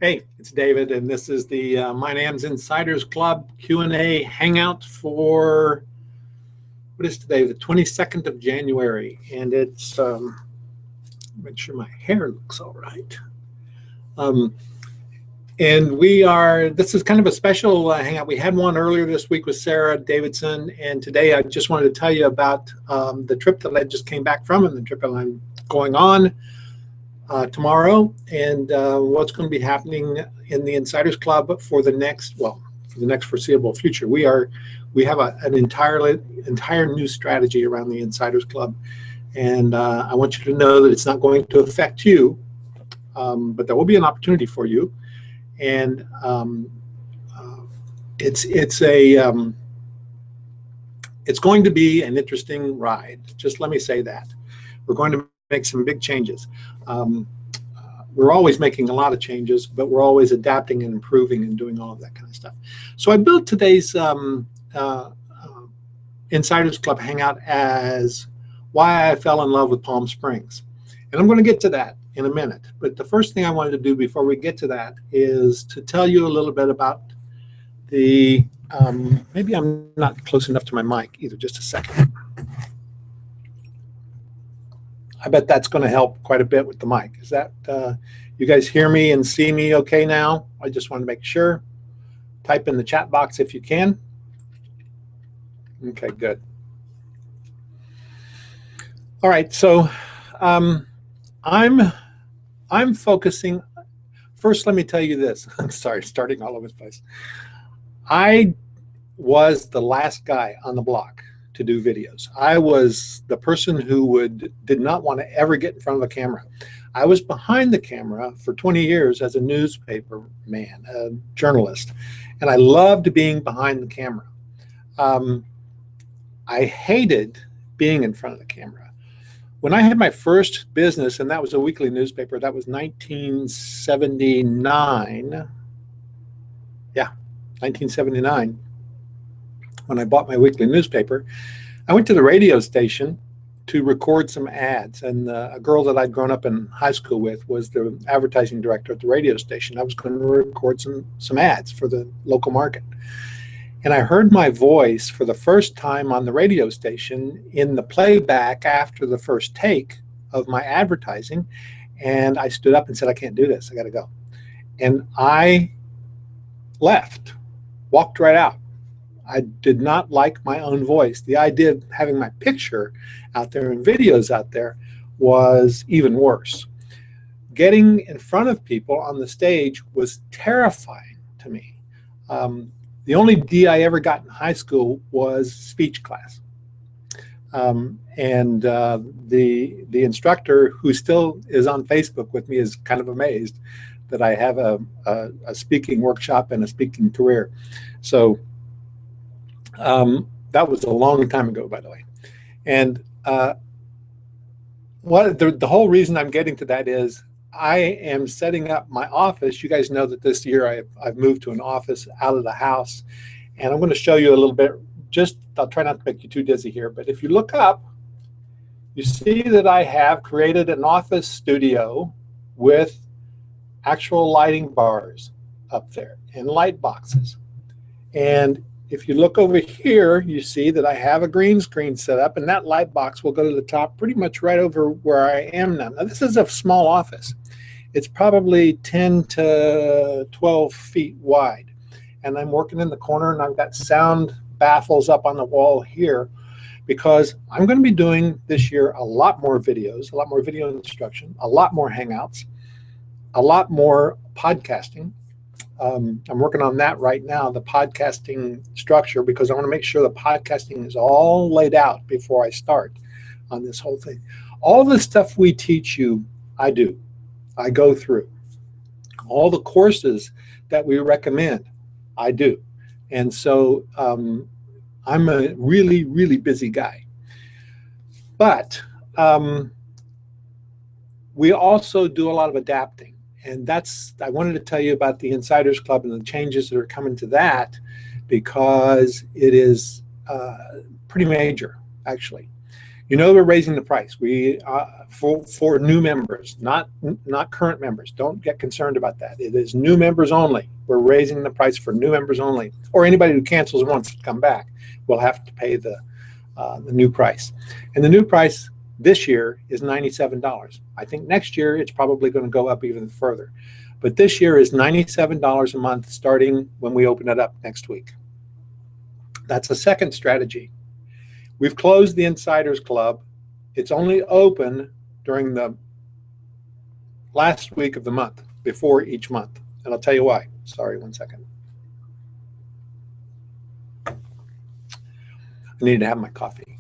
Hey, it's David, and this is the MyNAMS Insiders Club Q&A Hangout for, what is today, the 22nd of January, and it's, make sure my hair looks all right. And this is kind of a special hangout. We had one earlier this week with Sarah Davidson, and today I just wanted to tell you about the trip that I just came back from and the trip that I'm going on tomorrow, and what's going to be happening in the Insiders Club for the next foreseeable future. We have an entire new strategy around the Insiders Club, and I want you to know that it's not going to affect you, but there will be an opportunity for you, and it's going to be an interesting ride. Just let me say that. We're going to make some big changes. We're always making a lot of changes, but we're always adapting and improving and doing all of that kind of stuff. So I built today's Insiders Club Hangout as why I fell in love with Palm Springs. And I'm going to get to that in a minute. But the first thing I wanted to do before we get to that is to tell you a little bit about the, maybe I'm not close enough to my mic either, just a second. I bet that's going to help quite a bit with the mic. Is that, you guys hear me and see me okay now? I just want to make sure. Type in the chat box if you can. Okay, good. All right, so I'm focusing. First, let me tell you this. I'm sorry, starting all over the place. I was the last guy on the block to do videos. I was the person who did not want to ever get in front of a camera. I was behind the camera for 20 years as a newspaper man, a journalist, and I loved being behind the camera. I hated being in front of the camera. When I had my first business, and that was a weekly newspaper, that was 1979. Yeah, 1979. When I bought my weekly newspaper, I went to the radio station to record some ads, and a girl that I'd grown up in high school with was the advertising director at the radio station. I was going to record some ads for the local market. And I heard my voice for the first time on the radio station in the playback after the first take of my advertising, and I stood up and said, I can't do this, I got to go. And I left, walked right out. I did not like my own voice. The idea of having my picture out there and videos out there was even worse. Getting in front of people on the stage was terrifying to me. The only D I ever got in high school was speech class. And the instructor, who still is on Facebook with me, is kind of amazed that I have a speaking workshop and a speaking career. So that was a long time ago, by the way. And the whole reason I'm getting to that is I am setting up my office. You guys know that this year I've moved to an office out of the house, and I'm going to show you a little bit. I'll try not to make you too dizzy here, but if you look up, you see that I have created an office studio with actual lighting bars up there and light boxes. And if you look over here, you see that I have a green screen set up, and that light box will go to the top pretty much right over where I am now. Now, this is a small office. It's probably 10 to 12 feet wide, and I'm working in the corner, and I've got sound baffles up on the wall here because I'm going to be doing this year a lot more videos, a lot more video instruction, a lot more Hangouts, a lot more podcasting. I'm working on that right now, the podcasting structure, because I want to make sure the podcasting is all laid out before I start on this whole thing. All the stuff we teach you, I do. I go through. All the courses that we recommend, I do. And so I'm a really, really busy guy. But we also do a lot of adapting. And I wanted to tell you about the Insiders Club and the changes that are coming to that, because it is pretty major, actually. You know we're raising the price. For new members, not current members. Don't get concerned about that. It is new members only. We're raising the price for new members only, or anybody who cancels and wants to come back will have to pay the new price. And the new price this year is $97. I think next year it's probably going to go up even further. But this year is $97 a month starting when we open it up next week. That's a second strategy. We've closed the Insiders Club. It's only open during the last week of the month, before each month. And I'll tell you why. Sorry, one second. I need to have my coffee.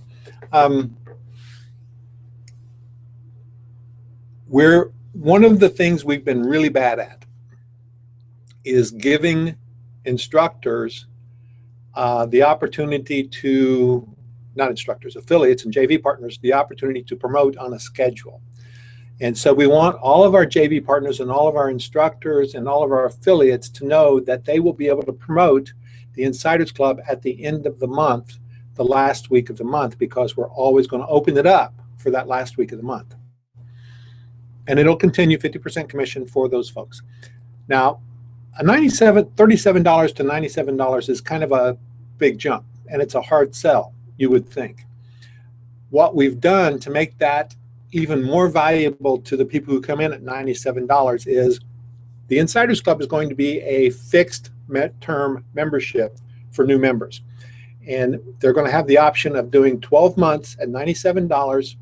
One of the things we've been really bad at is giving instructors the opportunity to, not instructors, affiliates and JV partners, the opportunity to promote on a schedule. And so we want all of our JV partners and all of our instructors and all of our affiliates to know that they will be able to promote the Insiders Club at the end of the month, the last week of the month, because we're always going to open it up for that last week of the month. And it'll continue 50% commission for those folks. Now, $37 to $97 is kind of a big jump, and it's a hard sell, you would think. What we've done to make that even more valuable to the people who come in at $97 is the Insiders Club is going to be a fixed term membership for new members. And they're going to have the option of doing 12 months at $97,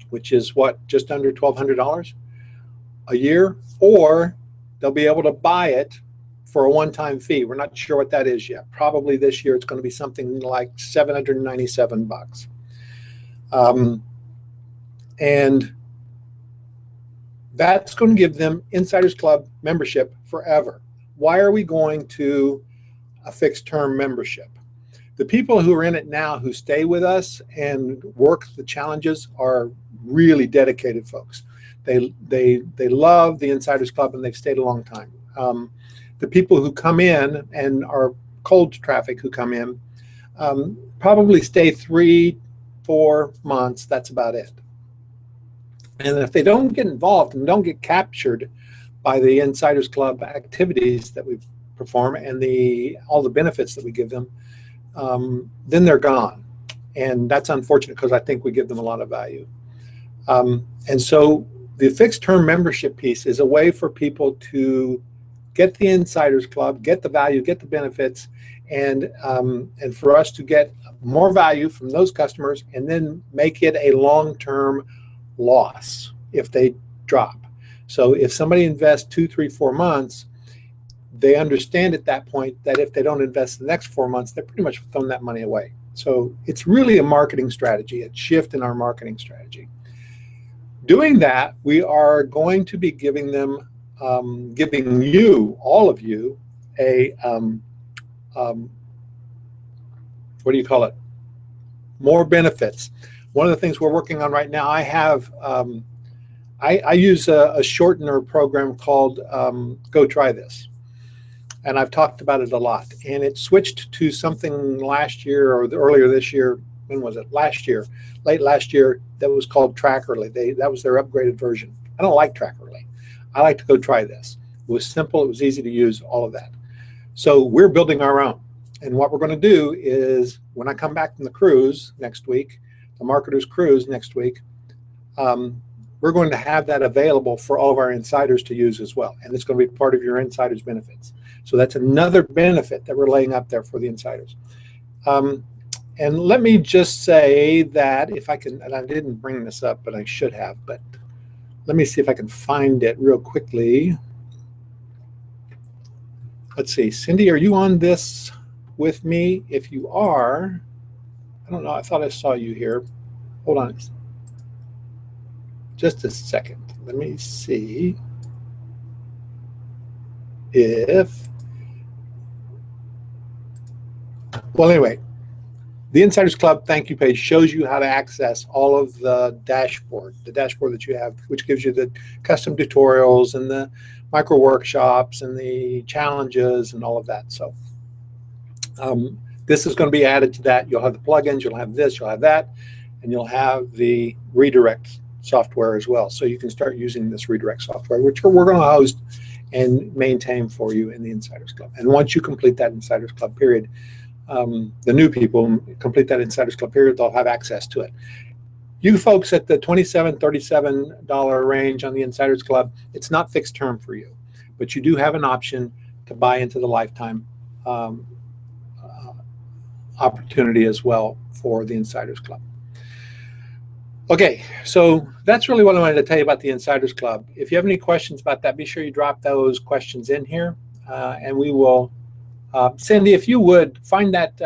which is what, just under $1,200 a year, or they'll be able to buy it for a one-time fee. We're not sure what that is yet. Probably this year it's going to be something like $797. And that's going to give them Insiders Club membership forever. Why are we going to a fixed term membership? The people who are in it now who stay with us and work the challenges are really dedicated folks. They love the Insiders Club and they've stayed a long time. The people who come in and are cold traffic who come in probably stay 3-4 months. That's about it. And if they don't get involved and don't get captured by the Insiders Club activities that we perform and all the benefits that we give them, then they're gone. And that's unfortunate because I think we give them a lot of value. And so the fixed term membership piece is a way for people to get the Insiders Club, get the value, get the benefits, and for us to get more value from those customers and then make it a long-term loss if they drop. So if somebody invests 2, 3, 4 months, they understand at that point that if they don't invest the next 4 months, they're pretty much throwing that money away. So it's really a marketing strategy, a shift in our marketing strategy. Doing that, we are going to be giving them, giving you, all of you, a, what do you call it? More benefits. One of the things we're working on right now, I have, I use a shortener program called Go Try This. And I've talked about it a lot. And it switched to something last year or earlier this year. When was it? Last year, late last year, that was called Track Early. That was their upgraded version. I don't like Track Early. I like to Go Try This. It was simple. It was easy to use, all of that. So we're building our own. And what we're going to do is when I come back from the cruise next week, the Marketers Cruise next week, we're going to have that available for all of our insiders to use as well. And it's going to be part of your insiders benefits. So that's another benefit that we're laying up there for the insiders. And let me just say that if I can, and I didn't bring this up, but I should have, but let me see if I can find it real quickly. Let's see, Cindy, are you on this with me? If you are, I don't know, I thought I saw you here. Hold on just a second. Let me see if, well, anyway, the Insiders Club thank you page shows you how to access all of the dashboard that you have, which gives you the custom tutorials and the micro workshops and the challenges and all of that. So this is going to be added to that. You'll have the plugins, you'll have this, you'll have that. and you'll have the redirect software as well. So you can start using this redirect software, which we're going to host and maintain for you in the Insiders Club. And once you complete that Insiders Club period, the new people complete that Insiders Club period, they'll have access to it. You folks at the $27, $37 range on the Insiders Club, it's not fixed term for you, but you do have an option to buy into the lifetime opportunity as well for the Insiders Club. Okay, so that's really what I wanted to tell you about the Insiders Club. If you have any questions about that, be sure you drop those questions in here, and we will, Cindy, if you would, find that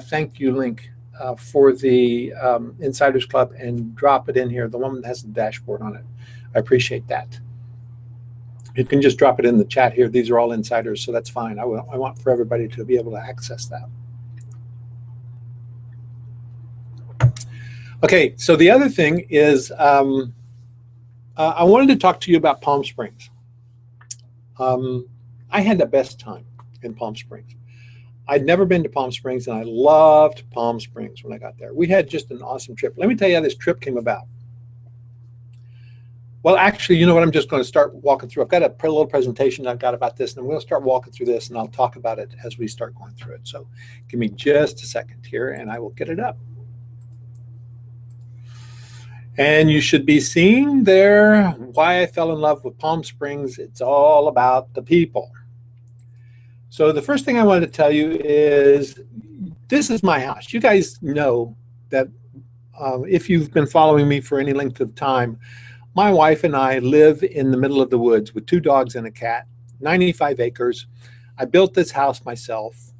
thank you link for the Insiders Club and drop it in here, the one that has the dashboard on it. I appreciate that. You can just drop it in the chat here. These are all insiders, so that's fine. I want for everybody to be able to access that. Okay, so the other thing is I wanted to talk to you about Palm Springs. I had the best time in Palm Springs. I'd never been to Palm Springs, and I loved Palm Springs when I got there. We had just an awesome trip. Let me tell you how this trip came about. Well, actually, you know what? I'm just going to start walking through. I've got a little presentation I've got about this, and I'm going to start walking through this, and I'll talk about it as we start going through it. So give me just a second here, and I will get it up. And you should be seeing there why I fell in love with Palm Springs. It's all about the people. So the first thing I wanted to tell you is this is my house. You guys know that if you've been following me for any length of time, my wife and I live in the middle of the woods with 2 dogs and a cat, 95 acres. I built this house myself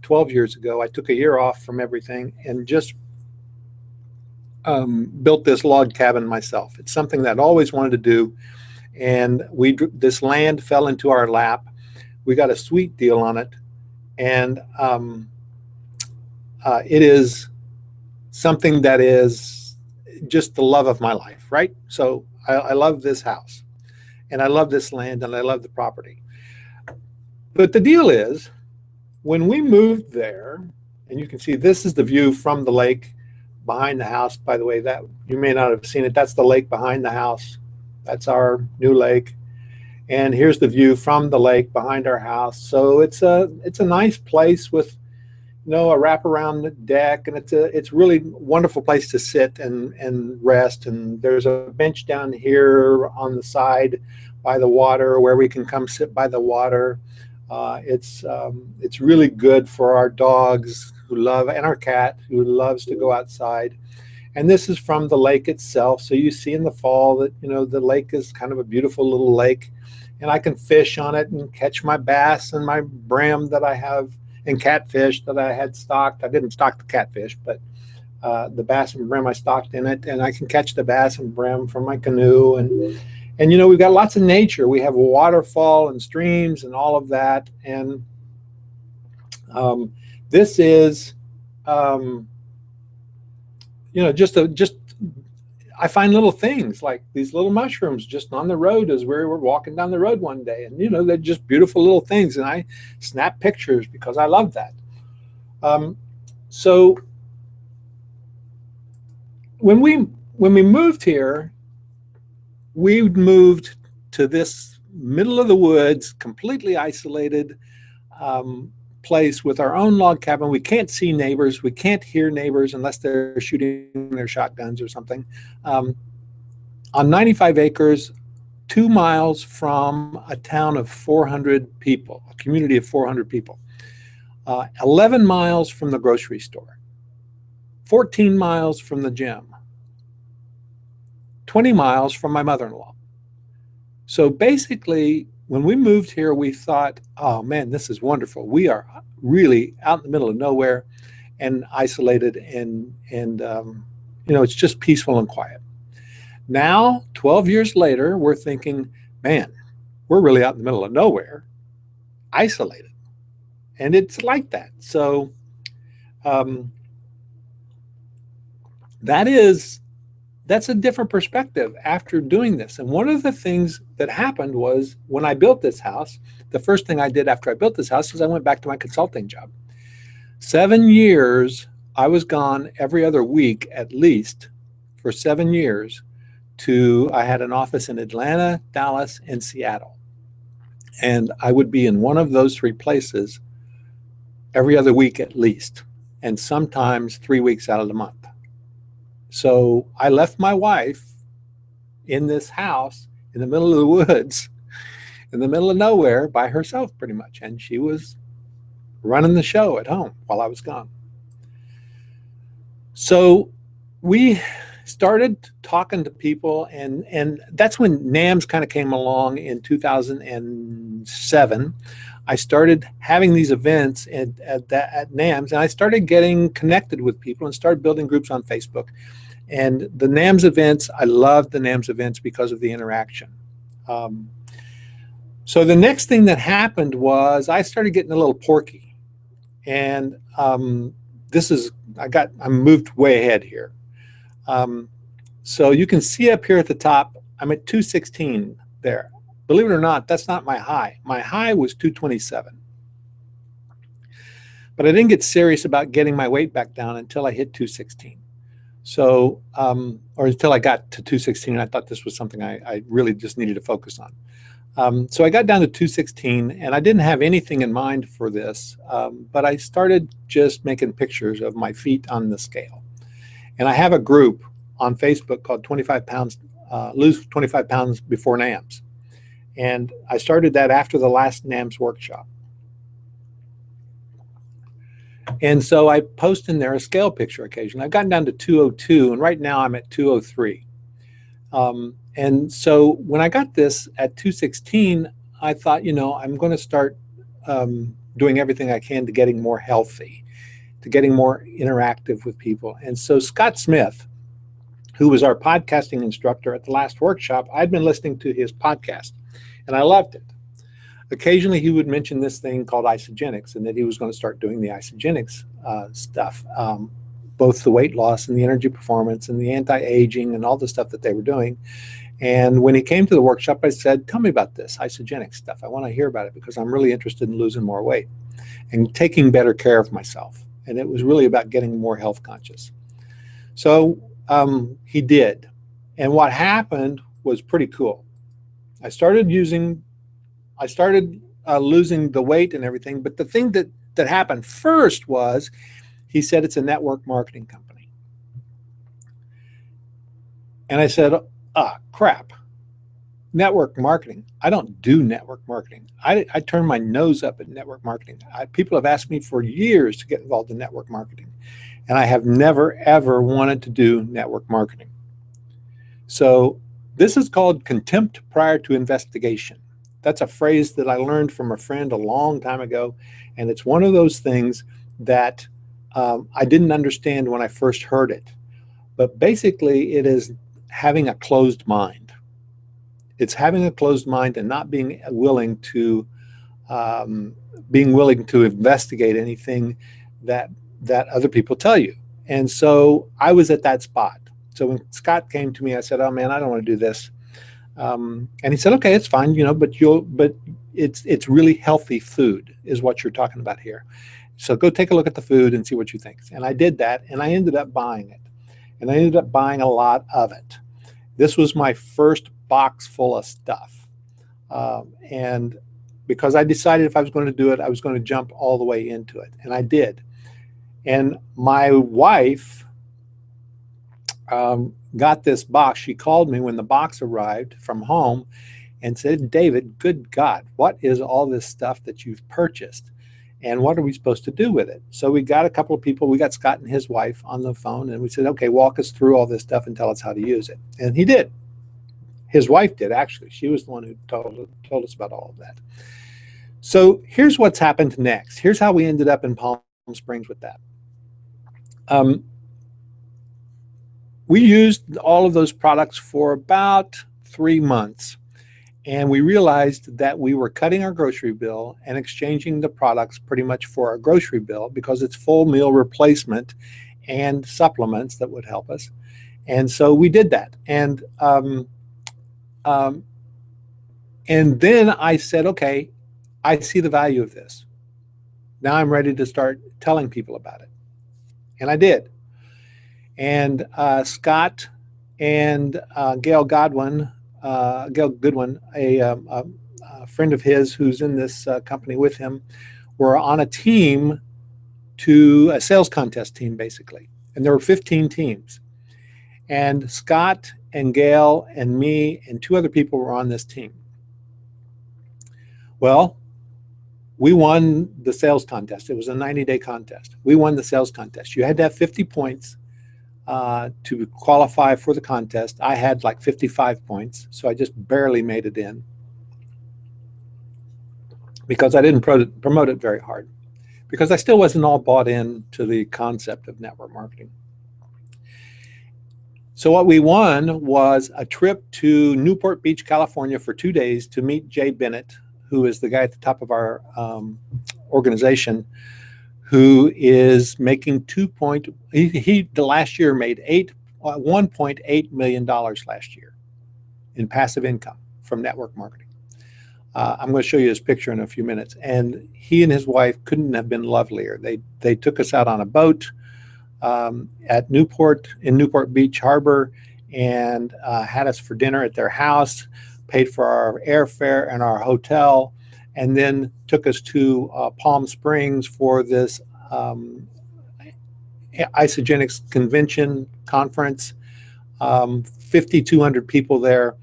12 years ago. I took a year off from everything and just built this log cabin myself. It's something that I always wanted to do, and this land fell into our lap. We got a sweet deal on it, and it is something that is just the love of my life, right? So I love this house, and I love this land, and I love the property. But the deal is, when we moved there, and you can see this is the view from the lake behind the house. By the way, that you may not have seen it. That's the lake behind the house. That's our new lake. And here's the view from the lake behind our house. So it's a nice place with, you know, a wraparound deck, and it's really wonderful place to sit and rest. And there's a bench down here on the side by the water where we can come sit by the water. It's really good for our dogs who love, and our cat who loves to go outside. And this is from the lake itself. So you see in the fall that, you know, the lake is kind of a beautiful little lake, and I can fish on it and catch my bass and my brim that I have, and catfish that I had stocked. I didn't stock the catfish, but the bass and brim I stocked in it, and I can catch the bass and brim from my canoe. And you know, we've got lots of nature. We have a waterfall and streams and all of that. And this is, you know, just I find little things like these little mushrooms just on the road as we were walking down the road one day. And, you know, they're just beautiful little things. And I snap pictures because I love that. So when we moved here, we moved to this middle of the woods, completely isolated place with our own log cabin. We can't see neighbors. We can't hear neighbors unless they're shooting their shotguns or something. On 95 acres, 2 miles from a town of 400 people, a community of 400 people. 11 miles from the grocery store. 14 miles from the gym. 20 miles from my mother-in-law. So basically, when we moved here, we thought, oh man, this is wonderful. We are really out in the middle of nowhere and isolated, and you know, it's just peaceful and quiet. Now, 12 years later, we're thinking, man, we're really out in the middle of nowhere, isolated. And it's like that. So that's a different perspective after doing this. And one of the things that happened was when I built this house, the first thing I did after I built this house is I went back to my consulting job. 7 years I was gone every other week at least for 7 years I had an office in Atlanta, Dallas, and Seattle. And I would be in one of those three places every other week at least, and sometimes 3 weeks out of the month. So I left my wife in this house in the middle of the woods, in the middle of nowhere by herself pretty much. And she was running the show at home while I was gone. So we started talking to people, and that's when NAMS kind of came along in 2007. I started having these events at NAMS, and I started getting connected with people and started building groups on Facebook. And the NAMS events, I loved the NAMS events because of the interaction. So the next thing that happened was I started getting a little porky, and I'm moved way ahead here. So you can see up here at the top, I'm at 216 there. Believe it or not, that's not my high. My high was 227. But I didn't get serious about getting my weight back down until I hit 216. So, or until I got to 216, and I thought this was something I really just needed to focus on. So I got down to 216, and I didn't have anything in mind for this, but I started just making pictures of my feet on the scale. And I have a group on Facebook called 25 pounds, Lose 25 Pounds Before NAMS. And I started that after the last NAMS workshop. And so I post in there a scale picture occasionally. I've gotten down to 202, and right now I'm at 203. And so when I got this at 216, I thought, I'm going to start doing everything I can to getting more healthy, to getting more interactive with people. And so Scott Smith, who was our podcasting instructor at the last workshop, I'd been listening to his podcast, and I loved it. Occasionally, he would mention this thing called isogenics, and that he was going to start doing the isogenics stuff, both the weight loss and the energy performance and the anti-aging and all the stuff that they were doing. And when he came to the workshop, I said, tell me about this isogenic stuff. I want to hear about it because I'm really interested in losing more weight and taking better care of myself. And it was really about getting more health conscious. So he did. And what happened was pretty cool. I started losing the weight and everything. But the thing that happened first was he said it's a network marketing company. And I said, crap. Network marketing. I don't do network marketing. I turn my nose up at network marketing. People have asked me for years to get involved in network marketing, and I have never, ever wanted to do network marketing. So this is called contempt prior to investigation. That's a phrase that I learned from a friend a long time ago, and it's one of those things that I didn't understand when I first heard it. But basically, it is having a closed mind. It's having a closed mind and not being willing to investigate anything that other people tell you. And so I was at that spot. So when Scott came to me, I said, "Oh man, I don't want to do this." And he said, "Okay, it's fine, but it's really healthy food is what you're talking about here. So go take a look at the food and see what you think." And I did that, and I ended up buying it. And I ended up buying a lot of it. This was my first box full of stuff. And because I decided if I was going to do it, I was going to jump all the way into it. And I did. And my wife got this box. She called me when the box arrived from home and said, "David, good God, what is all this stuff that you've purchased? And what are we supposed to do with it?" So we got a couple of people. We got Scott and his wife on the phone, and we said, "Okay, walk us through all this stuff and tell us how to use it." And he did. His wife did, actually. She was the one who told us about all of that. So here's what's happened next. Here's how we ended up in Palm Springs with that. We used all of those products for about 3 months. And we realized that we were cutting our grocery bill and exchanging the products pretty much for a grocery bill because it's full meal replacement and supplements that would help us. And so we did that. And then I said, okay, I see the value of this. Now I'm ready to start telling people about it. And I did. And Scott and Gail Goodwin, a friend of his who's in this company with him, were on a team, to a sales contest team, basically. And there were 15 teams. And Scott and Gail and me and 2 other people were on this team. Well, we won the sales contest. It was a 90-day contest. We won the sales contest. You had to have 50 points to qualify for the contest. I had like 55 points, so I just barely made it in because I didn't promote it very hard, because I still wasn't all bought in to the concept of network marketing. So what we won was a trip to Newport Beach, California for 2 days to meet Jay Bennett, who is the guy at the top of our organization, who is making the last year made $1.8 million last year in passive income from network marketing. I'm going to show you his picture in a few minutes. And he and his wife couldn't have been lovelier. They took us out on a boat in Newport Beach Harbor, and had us for dinner at their house, paid for our airfare and our hotel, and then took us to Palm Springs for this Isogenics convention conference, 5,200 people there,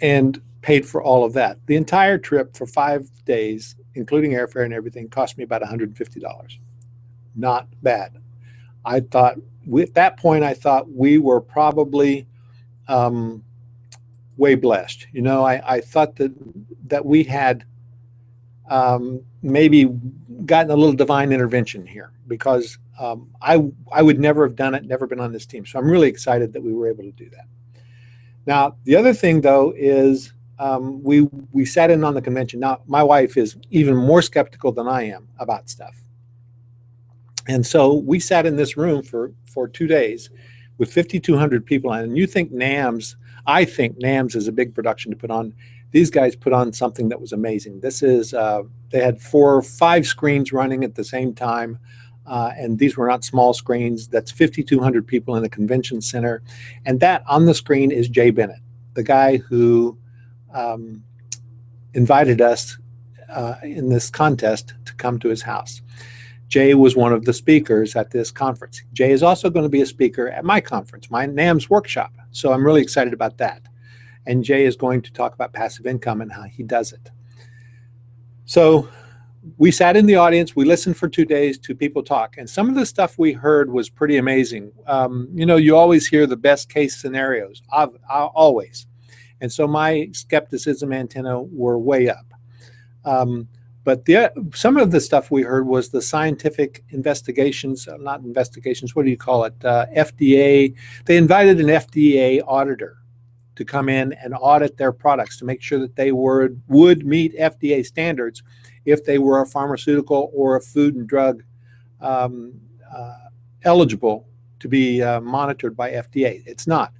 and paid for all of that. The entire trip for 5 days, including airfare and everything, cost me about $150. Not bad. I thought, at that point, I thought we were probably way blessed. You know, I thought that we had maybe gotten a little divine intervention here, because I would never have done it, never been on this team. So I'm really excited that we were able to do that. Now, the other thing, though, is we sat in on the convention. Now, my wife is even more skeptical than I am about stuff. And so we sat in this room for 2 days with 5,200 people. And you think NAMS, I think NAMS is a big production to put on. These guys put on something that was amazing. This is, they had 4 or 5 screens running at the same time. And these were not small screens. That's 5,200 people in a convention center. And that on the screen is Jay Bennett, the guy who invited us in this contest to come to his house. Jay was one of the speakers at this conference. Jay is also going to be a speaker at my conference, MyNAMS workshop. So I'm really excited about that. And Jay is going to talk about passive income and how he does it. So we sat in the audience. We listened for 2 days to people talk. And some of the stuff we heard was pretty amazing. You know, you always hear the best case scenarios, always. And so my skepticism antenna were way up. But some of the stuff we heard was the scientific investigations, not investigations, what do you call it? FDA. They invited an FDA auditor to come in and audit their products to make sure that they would meet FDA standards if they were a pharmaceutical or a food and drug eligible to be monitored by FDA. It's not.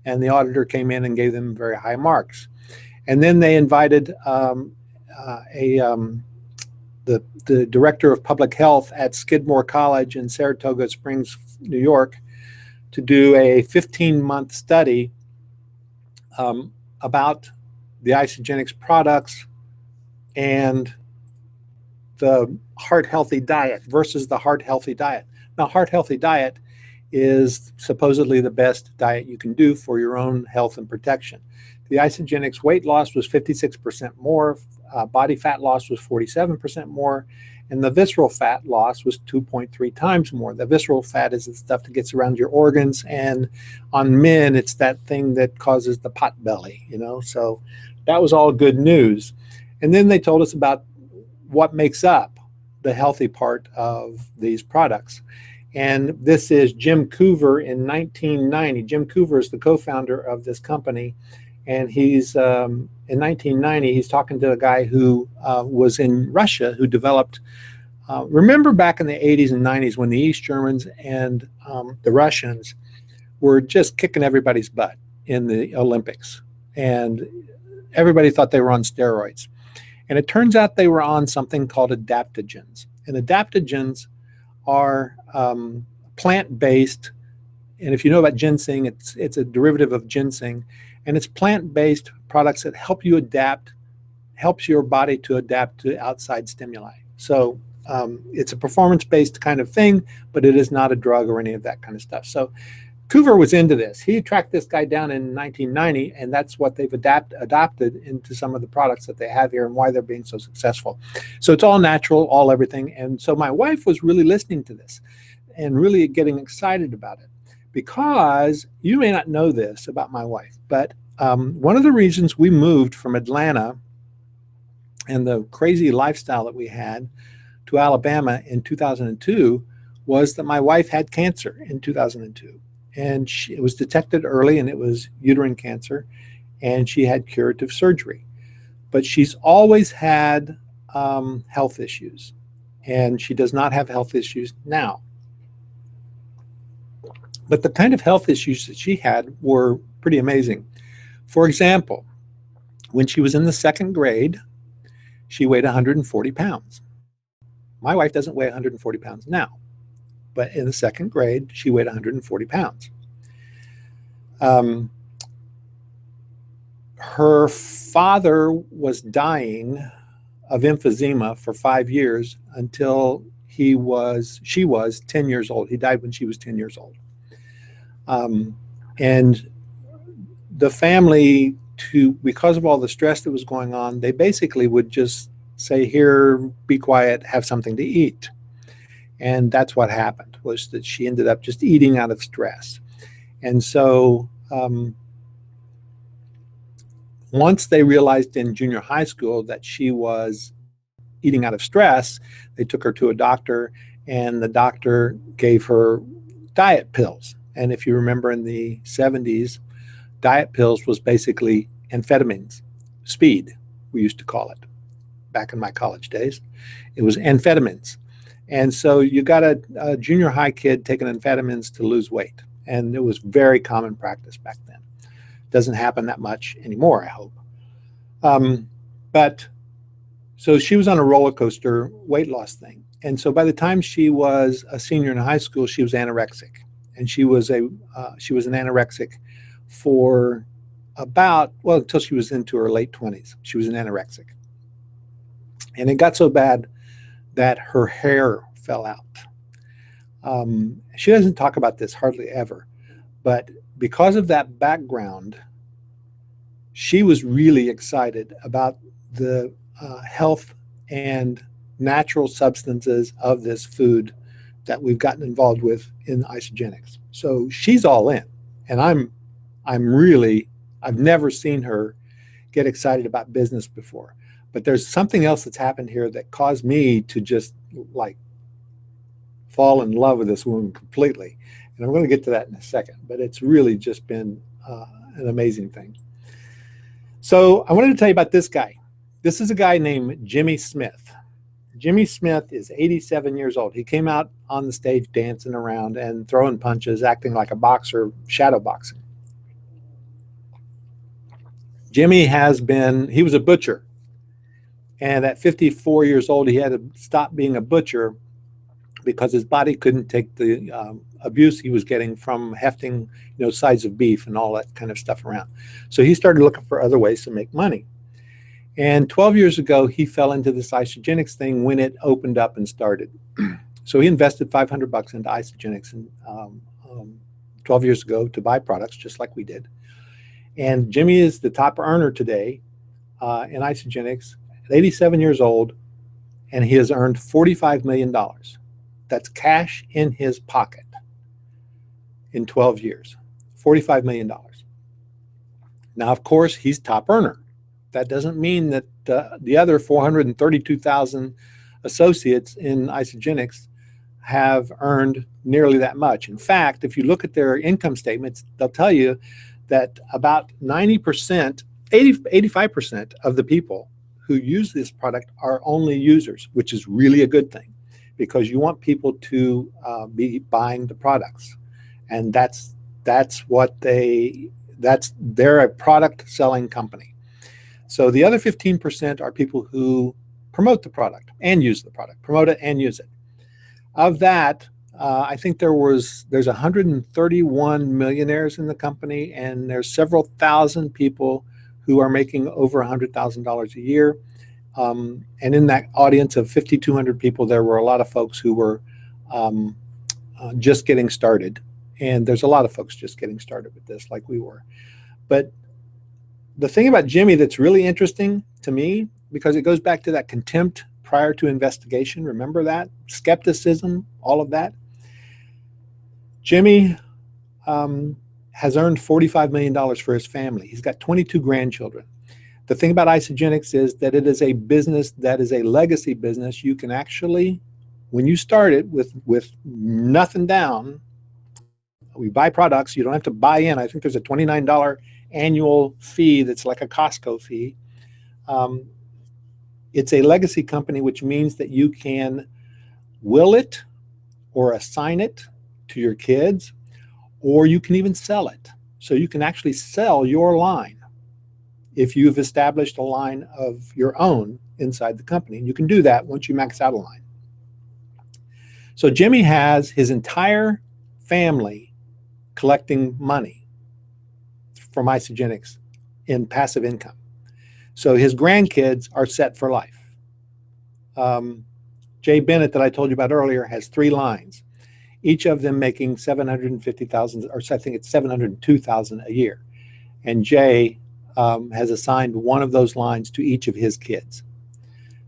And the auditor came in and gave them very high marks. And then they invited the director of public health at Skidmore College in Saratoga Springs, New York, to do a 15-month study about the Isogenics products and the heart healthy diet versus the heart healthy diet. Now, heart healthy diet is supposedly the best diet you can do for your own health and protection. The Isogenics weight loss was 56% more, body fat loss was 47% more, and the visceral fat loss was 2.3 times more. The visceral fat is the stuff that gets around your organs, and on men, it's that thing that causes the pot belly, you know? So that was all good news. And then they told us about what makes up the healthy part of these products. And this is Jim Coover in 1990. Jim Coover is the co-founder of this company. And he's, in 1990, he's talking to a guy who was in Russia who developed, remember back in the 80s and 90s when the East Germans and the Russians were just kicking everybody's butt in the Olympics. And everybody thought they were on steroids. And it turns out they were on something called adaptogens. And adaptogens are plant-based, and if you know about ginseng, it's a derivative of ginseng, and it's plant-based products that help you adapt, helps your body to adapt to outside stimuli. So it's a performance-based kind of thing, but it is not a drug or any of that kind of stuff. So Coover was into this. He tracked this guy down in 1990, and that's what they've adopted into some of the products that they have here and why they're being so successful. So it's all natural, all everything. And so my wife was really listening to this and really getting excited about it, because you may not know this about my wife, but one of the reasons we moved from Atlanta and the crazy lifestyle that we had to Alabama in 2002 was that my wife had cancer in 2002. And it was detected early, and it was uterine cancer, and she had curative surgery. But she's always had health issues, and she does not have health issues now. But the kind of health issues that she had were pretty amazing. For example, when she was in the 2nd grade, she weighed 140 pounds. My wife doesn't weigh 140 pounds now, but in the 2nd grade, she weighed 140 pounds. Her father was dying of emphysema for 5 years until she was 10 years old. He died when she was 10 years old. And the family, because of all the stress that was going on, they basically would just say, here, be quiet, have something to eat. And that's what happened, was that she ended up just eating out of stress. And so once they realized in junior high school that she was eating out of stress, they took her to a doctor, and the doctor gave her diet pills. And if you remember, in the 70s, diet pills was basically amphetamines, speed, we used to call it back in my college days. It was amphetamines. And so you got a junior high kid taking amphetamines to lose weight. And it was very common practice back then. Doesn't happen that much anymore, I hope. But so she was on a roller coaster weight loss thing. And so by the time she was a senior in high school, she was anorexic. And she was an anorexic for until she was into her late 20s. She was an anorexic. And it got so bad that her hair fell out. She doesn't talk about this hardly ever, but because of that background, she was really excited about the health and natural substances of this food that we've gotten involved with in isogenics. So she's all in, and I've never seen her get excited about business before. But there's something else that's happened here that caused me to just like fall in love with this woman completely. And I'm going to get to that in a second, but it's really just been an amazing thing. So I wanted to tell you about this guy. This is a guy named Jimmy Smith. Jimmy Smith is 87 years old. He came out on the stage dancing around and throwing punches, acting like a boxer, shadow boxing. Jimmy he was a butcher. And at 54 years old, he had to stop being a butcher because his body couldn't take the abuse he was getting from hefting, sides of beef and all that kind of stuff around. So he started looking for other ways to make money. And 12 years ago, he fell into this isogenics thing when it opened up and started. So he invested $500 into isogenics 12 years ago to buy products, just like we did. And Jimmy is the top earner today in isogenics, at 87 years old, and he has earned $45 million. That's cash in his pocket in 12 years, $45 million. Now, of course, he's top earner. That doesn't mean that the other 432,000 associates in isogenics have earned nearly that much. In fact, if you look at their income statements, they'll tell you that about 90%, 85% of the people who use this product are only users, which is really a good thing, because you want people to be buying the products, and they're a product selling company. So the other 15% are people who promote the product and use the product, promote it and use it. Of that, I think there's 131 millionaires in the company, and there's several thousand people who are making over $100,000 a year. And in that audience of 5,200 people, there were a lot of folks who were um, just getting started. And there's a lot of folks just getting started with this, like we were. But the thing about Jimmy that's really interesting to me, because it goes back to that contempt prior to investigation, remember that? Skepticism, all of that. Jimmy has earned $45 million for his family. He's got 22 grandchildren. The thing about Isagenix is that it is a business that is a legacy business. You can actually, when you start it with nothing down, we buy products, you don't have to buy in. I think there's a $29 annual fee that's like a Costco fee. It's a legacy company, which means that you can will it or assign it to your kids, or you can even sell it. So you can actually sell your line if you've established a line of your own inside the company. And you can do that once you max out a line. So Jimmy has his entire family collecting money from Isagenix in passive income. So his grandkids are set for life. Jay Bennett, that I told you about earlier, has 3 lines, each of them making $750,000, or I think it's $702,000 a year. And Jay has assigned one of those lines to each of his kids.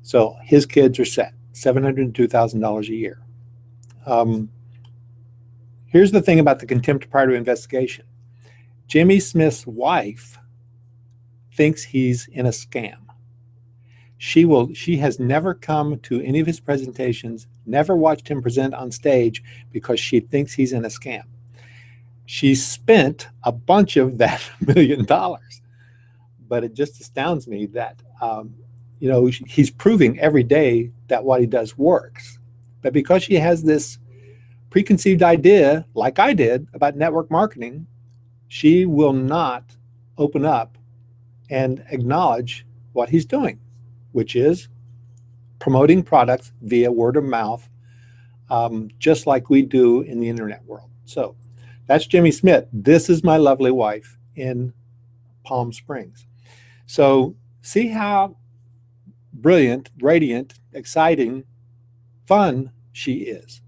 So his kids are set, $702,000 a year. Here's the thing about the contempt prior to investigation. Jimmy Smith's wife thinks he's in a scam. She has never come to any of his presentations, never watched him present on stage, because she thinks he's in a scam. She spent a bunch of that $1 million. But it just astounds me that, he's proving every day that what he does works. But because she has this preconceived idea, like I did, about network marketing, she will not open up and acknowledge what he's doing, which is promoting products via word of mouth, just like we do in the internet world. So that's Jimmy Smith. This is my lovely wife in Palm Springs. So see how brilliant, radiant, exciting, fun she is.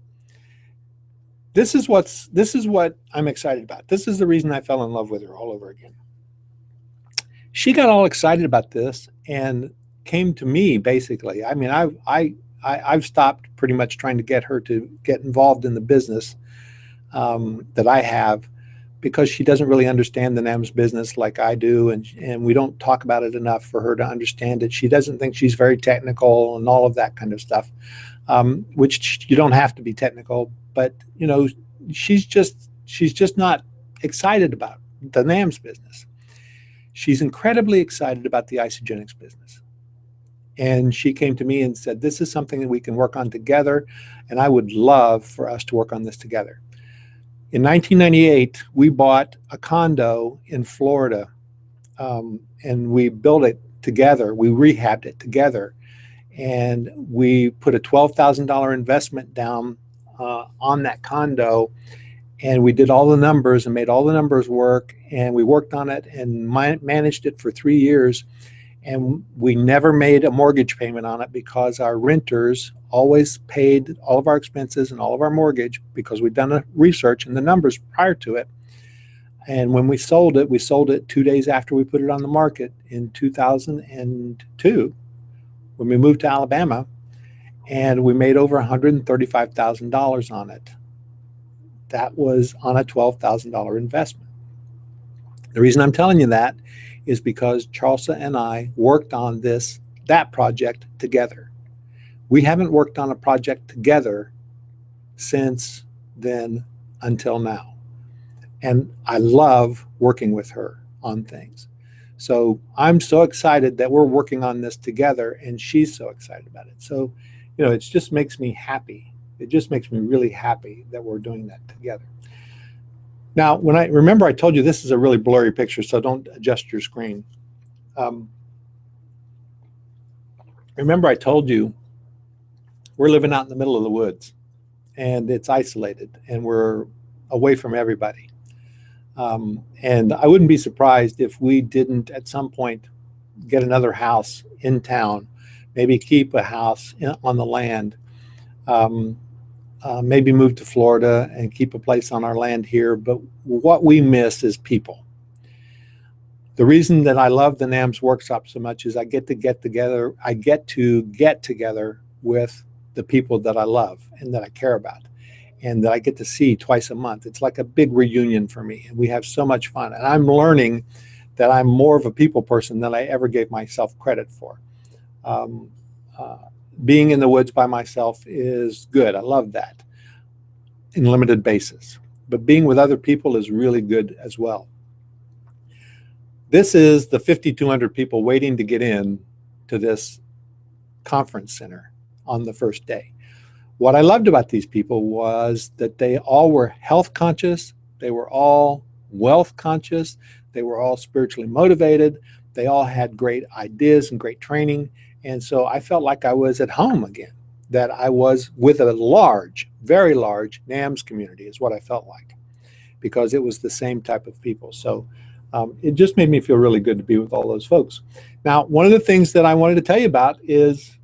This is what I'm excited about. This is the reason I fell in love with her all over again. She got all excited about this and came to me, basically. I mean, I've stopped pretty much trying to get her to get involved in the business that I have, because she doesn't really understand the NAMS business like I do, and we don't talk about it enough for her to understand it. She doesn't think she's very technical and all of that kind of stuff, which you don't have to be technical, but she's just not excited about the NAMS business. She's incredibly excited about the Isagenix business. And she came to me and said, this is something that we can work on together, and I would love for us to work on this together. In 1998, we bought a condo in Florida, and we built it together. We rehabbed it together, and we put a $12,000 investment down on that condo, and we did all the numbers and made all the numbers work, and we worked on it and managed it for 3 years, and we never made a mortgage payment on it because our renters always paid all of our expenses and all of our mortgage, because we'd done the research and the numbers prior to it. And when we sold it 2 days after we put it on the market in 2002, when we moved to Alabama, and we made over $135,000 on it. That was on a $12,000 investment. The reason I'm telling you that is because Charlesa and I worked on that project together. We haven't worked on a project together since then until now. And I love working with her on things. So I'm so excited that we're working on this together, and she's so excited about it. So, it just makes me happy. It just makes me really happy that we're doing that together. Now, remember I told you this is a really blurry picture, so don't adjust your screen. Remember I told you we're living out in the middle of the woods, and it's isolated, and we're away from everybody. And I wouldn't be surprised if we didn't at some point get another house in town, maybe keep a house on the land, maybe move to Florida and keep a place on our land here. But what we miss is people. The reason that I love the NAMS workshop so much is I get to get together with the people that I love and that I care about, and that I get to see twice a month. It's like a big reunion for me, and we have so much fun. And I'm learning that I'm more of a people person than I ever gave myself credit for. Being in the woods by myself is good. I love that in limited basis. But being with other people is really good as well. This is the 5,200 people waiting to get in to this conference center on the first day. What I loved about these people was that they all were health conscious, they were all wealth conscious, they were all spiritually motivated, they all had great ideas and great training, and so I felt like I was at home again, that I was with a large, very large NAMS community is what I felt like, because it was the same type of people. So it just made me feel really good to be with all those folks. Now, one of the things that I wanted to tell you about is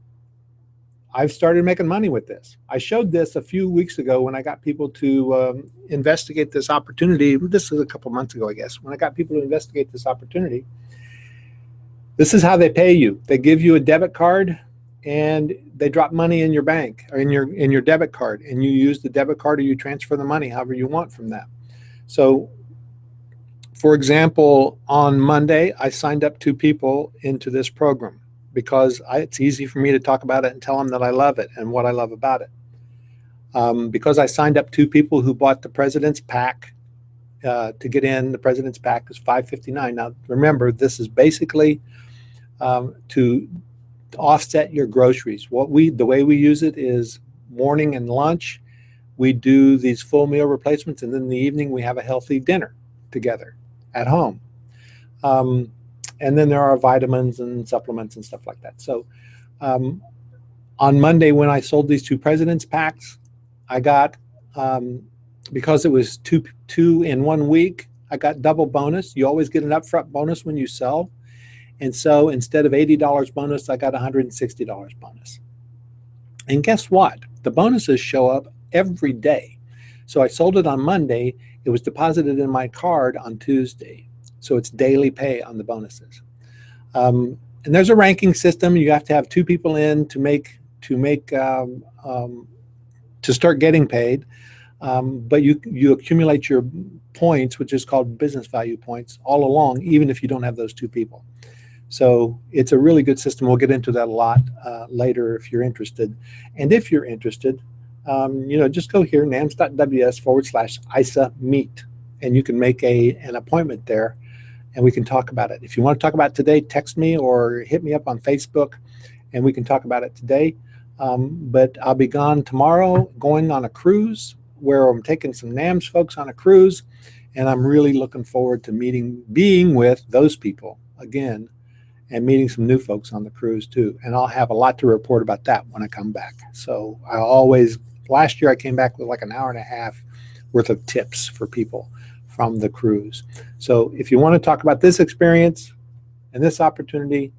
I've started making money with this. I showed this a few weeks ago when I got people to investigate this opportunity. This is a couple months ago, I guess, when I got people to investigate this opportunity. This is how they pay you. They give you a debit card and they drop money in your bank or in your debit card, and you use the debit card or you transfer the money however you want from that. So for example, on Monday, I signed up 2 people into this program because it's easy for me to talk about it and tell them that I love it and what I love about it. Because I signed up 2 people who bought the President's Pack to get in. The President's Pack is $5.59. Now, remember, this is basically to offset your groceries. The way we use it is morning and lunch, we do these full meal replacements, and then in the evening we have a healthy dinner together at home. And then there are vitamins and supplements and stuff like that. So on Monday, when I sold these 2 President's Packs, I got, because it was two in 1 week, I got double bonus. You always get an upfront bonus when you sell. And so instead of $80 bonus, I got $160 bonus. And guess what? The bonuses show up every day. So I sold it on Monday. It was deposited in my card on Tuesday. So it's daily pay on the bonuses. And there's a ranking system. You have to have 2 people in to start getting paid. But you accumulate your points, which is called business value points, all along, even if you don't have those 2 people. So it's a really good system. We'll get into that a lot later if you're interested. And if you're interested, just go here, nams.ws/ISA meet, and you can make an appointment there, and we can talk about it. If you want to talk about it today, text me or hit me up on Facebook, and we can talk about it today. But I'll be gone tomorrow, going on a cruise where I'm taking some NAMS folks on a cruise, and I'm really looking forward to being with those people again, and meeting some new folks on the cruise too. And I'll have a lot to report about that when I come back. So last year I came back with like an hour and a half worth of tips for people from the cruise. So if you want to talk about this experience and this opportunity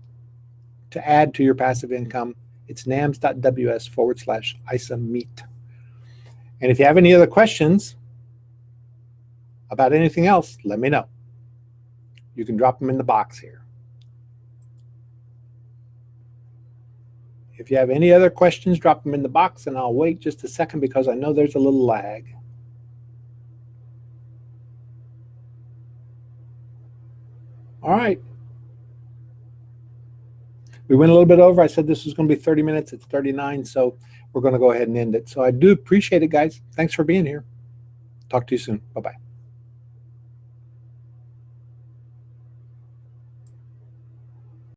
to add to your passive income, it's nams.ws/ISA meet. And if you have any other questions about anything else, let me know. You can drop them in the box here. If you have any other questions, drop them in the box, and I'll wait just a second because I know there's a little lag. All right. We went a little bit over. I said this was going to be 30 minutes. It's 39, so we're going to go ahead and end it. So I do appreciate it, guys. Thanks for being here. Talk to you soon. Bye-bye.